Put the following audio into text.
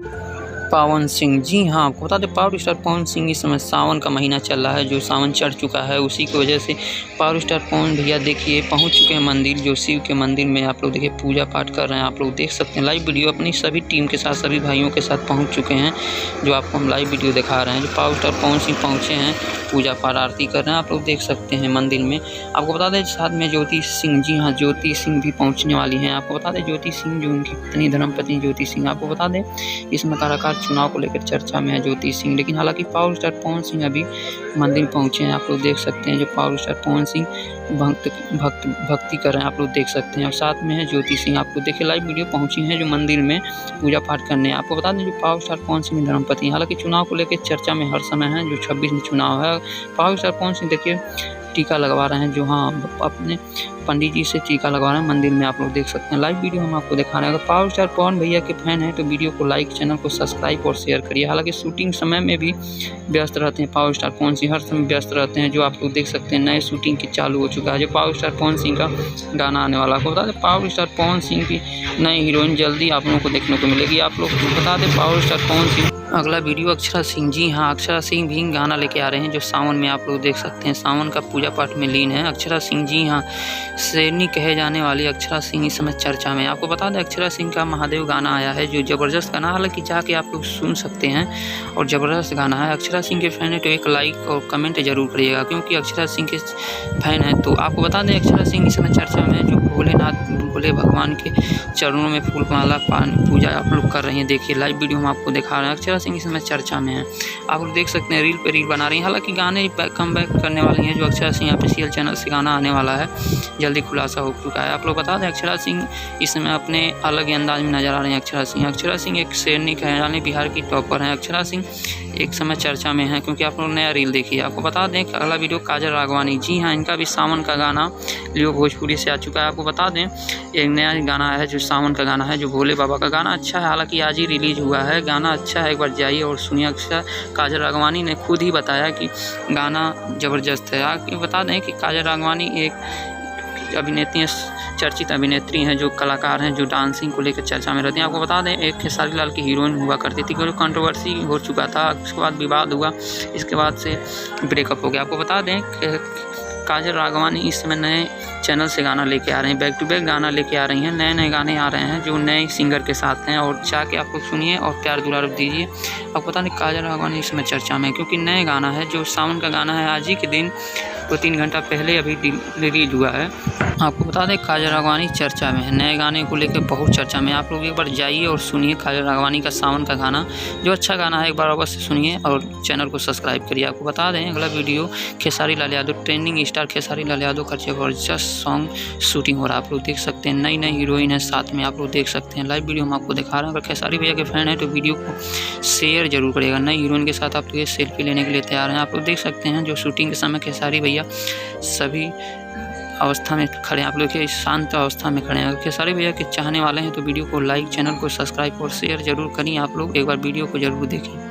पवन सिंह, जी हाँ, आपको बता दें पावर स्टार पवन सिंह इस समय सावन का महीना चल रहा है, जो सावन चढ़ चुका है, उसी की वजह से पावर स्टार पवन भैया देखिए पहुंच चुके हैं मंदिर, जो शिव के मंदिर में आप लोग देखिए पूजा पाठ कर रहे हैं। आप लोग देख सकते हैं लाइव वीडियो अपनी सभी टीम के साथ, सभी भाइयों के साथ पहुँच चुके हैं, जो आपको हम लाइव वीडियो दिखा रहे हैं। जो पावर स्टार पवन सिंह पहुँचे हैं, पूजा पाठ आरती कर रहे हैं, आप लोग देख सकते हैं मंदिर में। आपको बता दें साथ में ज्योति सिंह, जी हाँ, ज्योति सिंह भी पहुँचने वाली हैं। आपको बता दें ज्योति सिंह जो उनकी पत्नी धर्मपत्नी ज्योति सिंह, आपको बता दें इसमें काराकाट चुनाव को लेकर चर्चा में है ज्योति सिंह, लेकिन हालांकि पावर स्टार पवन सिंह अभी मंदिर पहुंचे हैं। आप लोग देख सकते हैं जो पावर स्टार पवन सिंह भक्ति कर रहे हैं, आप लोग देख सकते हैं। और साथ में है ज्योति सिंह, आप लोग देखिए लाइव वीडियो पहुंची हैं जो मंदिर में पूजा पाठ करने। आपको बता दें जो पावर स्टार पवन सिंह धर्मपत्नी, हालांकि चुनाव को लेकर चर्चा में हर समय है, जो 26 में चुनाव है। पावर स्टार पवन सिंह देखिए टीका लगवा रहे हैं, जो हाँ अपने पंडित जी से टीका लगवा रहे हैं मंदिर में, आप लोग देख सकते हैं। लाइव वीडियो हम आपको दिखा रहे हैं। अगर पावर स्टार पवन भैया के फैन हैं तो वीडियो को लाइक, चैनल को सब्सक्राइब और शेयर करिए। हालांकि शूटिंग समय में भी व्यस्त रहते हैं पावर स्टार पवन सिंह, हर समय व्यस्त रहते हैं, जो आप लोग देख सकते हैं। नए शूटिंग की चालू हो चुका है, जो पावर स्टार पवन सिंह का गाना आने वाला है। आपको बता दें पावर स्टार पवन सिंह की नई हीरोइन जल्दी आप लोगों को देखने को मिलेगी। आप लोग बता दें पावर स्टार पवन सिंह अगला वीडियो अक्षरा सिंह, जी हाँ, अक्षरा सिंह भी गाना लेके आ रहे हैं, जो सावन में आप लोग देख सकते हैं सावन का पूजा पाठ में लीन है अक्षरा सिंह। जी हाँ, शेरनी कहे जाने वाली अक्षरा सिंह इस समय चर्चा में। आपको बता दें अक्षरा सिंह का महादेव गाना आया है, जो ज़बरदस्त गाना, हालांकि जाके आप लोग सुन सकते हैं और ज़बरदस्त गाना है। अक्षरा सिंह के फैन है तो एक लाइक और कमेंट जरूर करिएगा, क्योंकि अक्षरा सिंह के फैन है। तो आपको बता दें अक्षरा सिंह इस समय चर्चा में, जो भोले भगवान के चरणों में फूल माला पूजा आप लोग कर रही हैं। देखिए लाइव वीडियो हम आपको दिखा रहे हैं। अक्षरा सिंह इस समय चर्चा में है, आप लोग देख सकते हैं रील पे रील बना रही हैं। हालांकि गाने कम बैक करने वाली हैं, जो अक्षरा सिंह ऑफिशियल चैनल से गाना आने वाला है, जल्दी खुलासा हो चुका है। आप लोग बता दें अक्षरा सिंह इस समय अपने अलग ही अंदाज में नजर आ रही हैं। अक्षरा सिंह एक शेरनी कहे जाने बिहार की टॉपर हैं। अक्षरा सिंह एक समय चर्चा में है, क्योंकि आप लोग नया रील देखिए। आपको बता दें अगला वीडियो काजल राघवानी, जी हाँ, इनका भी सावन का गाना लियो भोजपुरी से आ चुका है। आपको बता दें एक नया गाना है जो सावन का गाना है, जो भोले बाबा का गाना अच्छा है, हालांकि आज ही रिलीज हुआ है। गाना अच्छा है, एक बार जाइए और सुनिए। अक्षरा काजल राघवानी ने खुद ही बताया कि गाना ज़बरदस्त है। आपको बता दें कि काजल राघवानी एक अभिनेत्री, चर्चित अभिनेत्री हैं, जो कलाकार हैं, जो डांसिंग को लेकर चर्चा में रहती हैं। आपको बता दें एक खेसारी लाल की हीरोइन हुआ करती थी, जो कंट्रोवर्सी हो चुका था, उसके बाद विवाद हुआ, इसके बाद से ब्रेकअप हो गया। आपको बता दें काजल राघवानी इस समय नए चैनल से गाना लेके आ रहे हैं, बैक टू बैक गाना लेके आ रही हैं, नए नए गाने आ रहे हैं जो नए सिंगर के साथ हैं, और जाके आप लोग सुनिए और प्यार दुलार दीजिए। आपको पता नहीं काजल राघवानी इसमें चर्चा में, क्योंकि नए गाना है, जो सावन का गाना है, आज ही के दिन 2-3 घंटा पहले अभी रिलीज हुआ है। आपको बता दें काजल राघवानी चर्चा में है, नए गाने को लेकर बहुत चर्चा में। आप लोग एक बार जाइए और सुनिए काजल राघवानी का सावन का गाना, जो अच्छा गाना है, एक बार अवश्य सुनिए और चैनल को सब्सक्राइब करिए। आपको बता दें अगला video Khesari Lal Yadav, trending star Khesari Lal Yadav का जबरदस्त सॉन्ग शूटिंग हो रहा है, आप लोग देख सकते हैं। नई नई हीरोइन है साथ में, आप लोग देख सकते हैं। लाइव वीडियो हम आपको दिखा रहे हैं। अगर खेसारी भैया के फैन है तो वीडियो को शेयर जरूर करिएगा। नई हीरोइन के साथ आप लोग ये सेल्फी लेने के लिए तैयार हैं। आप लोग देख सकते हैं जो शूटिंग के समय खेसारी भैया सभी अवस्था में खड़े हैं, आप लोग शांत अवस्था में खड़े हैं। अगर खेसारी भैया के चाहने वाले हैं तो वीडियो को लाइक, चैनल को सब्सक्राइब और शेयर जरूर करिए। आप लोग एक बार वीडियो को जरूर देखें।